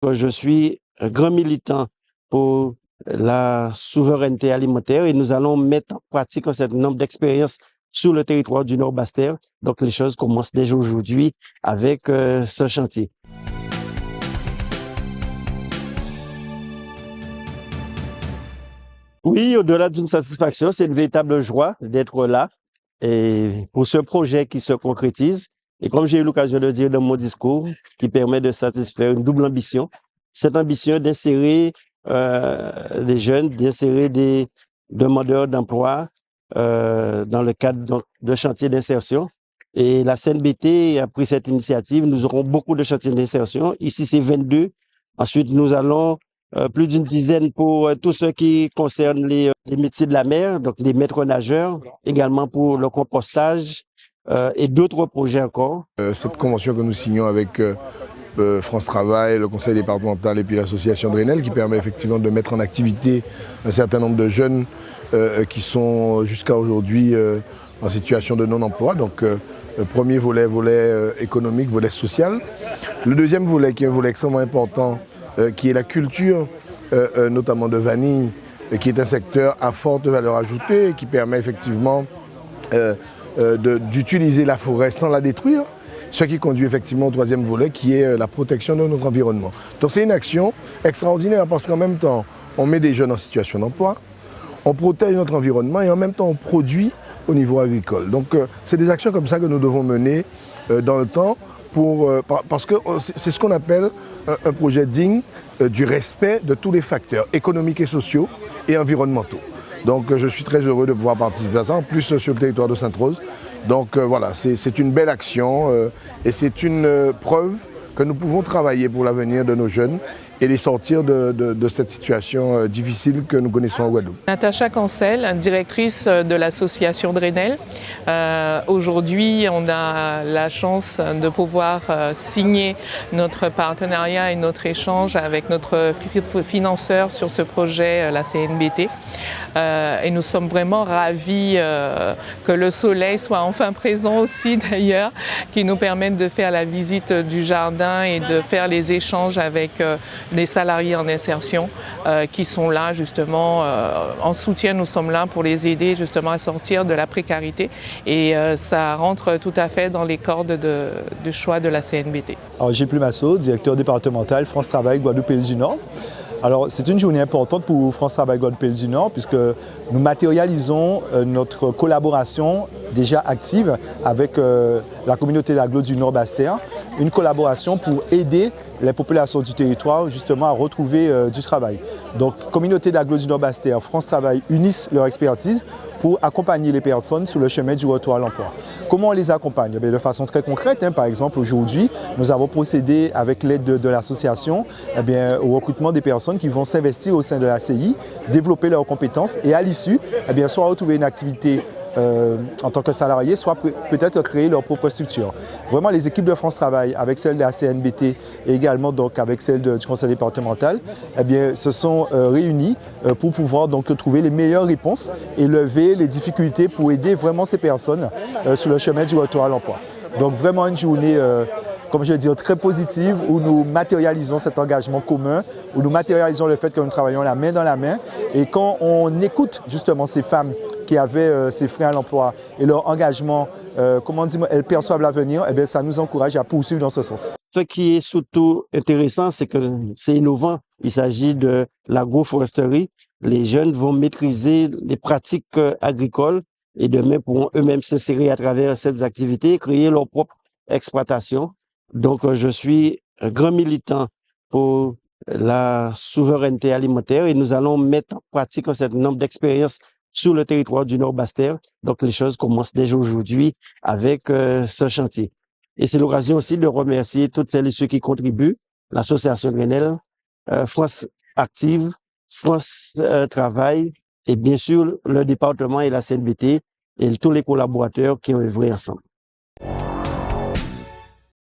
Je suis un grand militant pour la souveraineté alimentaire et nous allons mettre en pratique un certain nombre d'expériences sur le territoire du Nord-Bastère. Donc, les choses commencent déjà aujourd'hui avec ce chantier. Oui, au-delà d'une satisfaction, c'est une véritable joie d'être là et pour ce projet qui se concrétise. Et comme j'ai eu l'occasion de dire dans mon discours, qui permet de satisfaire une double ambition, cette ambition d'insérer les jeunes, d'insérer des demandeurs d'emploi dans le cadre donc, de chantiers d'insertion. Et la CNBT a pris cette initiative. Nous aurons beaucoup de chantiers d'insertion. Ici, c'est 22. Ensuite, nous allons plus d'une dizaine pour tout ce qui concerne les métiers de la mer, donc les maîtres nageurs, également pour le compostage et d'autres projets encore. Cette convention que nous signons avec France Travail, le conseil départemental et puis l'association Drenel qui permet effectivement de mettre en activité un certain nombre de jeunes qui sont jusqu'à aujourd'hui en situation de non-emploi. Donc le premier volet économique, volet social. Le deuxième volet qui est un volet extrêmement important qui est la culture notamment de vanille qui est un secteur à forte valeur ajoutée et qui permet effectivement d'utiliser la forêt sans la détruire. Ce qui conduit effectivement au troisième volet qui est la protection de notre environnement. Donc c'est une action extraordinaire parce qu'en même temps, on met des jeunes en situation d'emploi, on protège notre environnement et en même temps on produit au niveau agricole. Donc c'est des actions comme ça que nous devons mener dans le temps parce que c'est ce qu'on appelle un projet digne du respect de tous les facteurs économiques et sociaux et environnementaux. Donc je suis très heureux de pouvoir participer à ça, en plus sur le territoire de Sainte-Rose. Donc voilà, c'est une belle action et c'est une preuve que nous pouvons travailler pour l'avenir de nos jeunes et les sortir de cette situation difficile que nous connaissons en Guadeloupe. Natacha Cancel, directrice de l'association Drenel. Aujourd'hui, on a la chance de pouvoir signer notre partenariat et notre échange avec notre financeur sur ce projet, la CNBT. Et nous sommes vraiment ravis que le soleil soit enfin présent aussi d'ailleurs, qui nous permette de faire la visite du jardin et de faire les échanges avec les salariés en insertion qui sont là justement en soutien. Nous sommes là pour les aider justement à sortir de la précarité et ça rentre tout à fait dans les cordes de choix de la CNBT. Alors, Gilles Plumasso, directeur départemental France Travail Guadeloupe et du Nord. Alors, c'est une journée importante pour France Travail Guadeloupe et du Nord puisque nous matérialisons notre collaboration déjà active avec la communauté d'Aglo du Nord-Bastère, une collaboration pour aider les populations du territoire justement à retrouver du travail. Donc, communauté d'Aglo du Nord-Bastère, France Travail unissent leur expertise pour accompagner les personnes sur le chemin du retour à l'emploi. Comment on les accompagne? De façon très concrète, par exemple aujourd'hui, nous avons procédé avec l'aide de l'association au recrutement des personnes qui vont s'investir au sein de la CI, développer leurs compétences et à l'issue, soit retrouver une activité en tant que salarié, soit peut-être créer leur propre structure. Vraiment, les équipes de France Travail, avec celles de la CNBT et également donc, avec celles du conseil départemental, se sont réunies pour pouvoir donc, trouver les meilleures réponses et lever les difficultés pour aider vraiment ces personnes sur le chemin du retour à l'emploi. Donc vraiment une journée comme je le dis, très positive, où nous matérialisons cet engagement commun, où nous matérialisons le fait que nous travaillons la main dans la main. Et quand on écoute justement ces femmes qui avaient ces freins à l'emploi et leur engagement, elles perçoivent l'avenir, ça nous encourage à poursuivre dans ce sens. Ce qui est surtout intéressant, c'est que c'est innovant. Il s'agit de l'agroforesterie. Les jeunes vont maîtriser les pratiques agricoles et demain pourront eux-mêmes s'insérer à travers ces activités et créer leur propre exploitation. Donc, je suis un grand militant pour la souveraineté alimentaire et nous allons mettre en pratique un certain nombre d'expériences sur le territoire du Nord-Bastère. Donc, les choses commencent déjà aujourd'hui avec ce chantier. Et c'est l'occasion aussi de remercier toutes celles et ceux qui contribuent, l'association Drenel, France Active, France Travail et bien sûr le département et la CNBT et tous les collaborateurs qui ont œuvré ensemble.